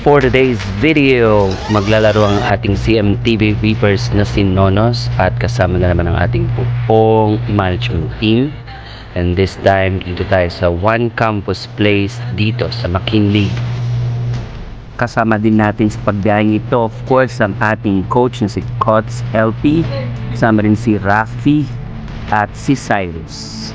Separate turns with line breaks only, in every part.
For today's video, maglalaro ang ating CMTV Reapers na si Nonos at kasama na naman ang ating buong management team. And this time, dito tayo sa One Campus Place dito sa McKinley. Kasama din natin sa pagbiyaheng ito, of course, ang ating coach na si Coach LP. Kasama rin si Rafi at si Cyrus.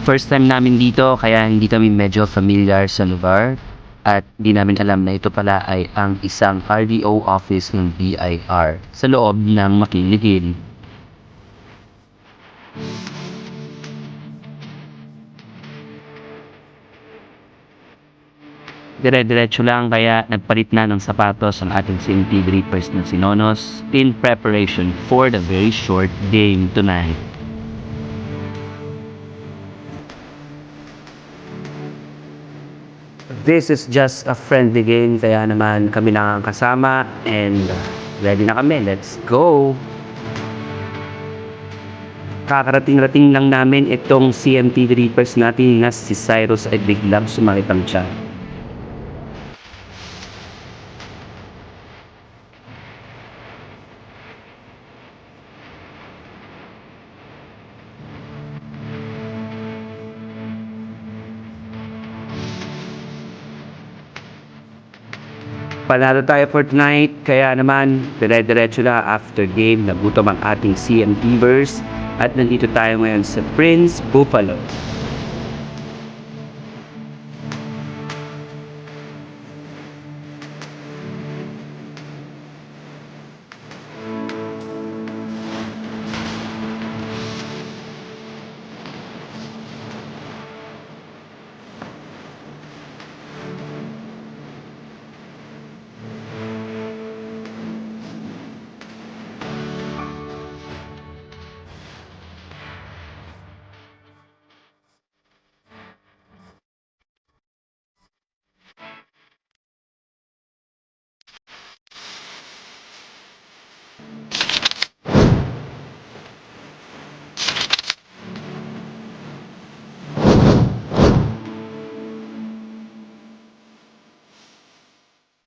First time namin dito, kaya hindi kami medyo familiar sa lugar. At di namin alam na ito pala ay ang isang RDO office ng BIR sa loob ng McKinley Hill. Dire-diretso lang kaya nagpalit na ng sapatos ang ating CMT Reapers na si Nonos in preparation for the very short game tonight. This is just a friendly game, kaya naman kami na ang kasama and ready na kami. Let's go! Kakarating-rating lang namin itong CMT Reapers natin na si Cyrus ay biglang sumakit ang tiyan. Panalo tayo for tonight, kaya naman dire-diretso na after game. Nagutom ang ating CMTvers at nandito tayo ngayon sa Prince Buffalo.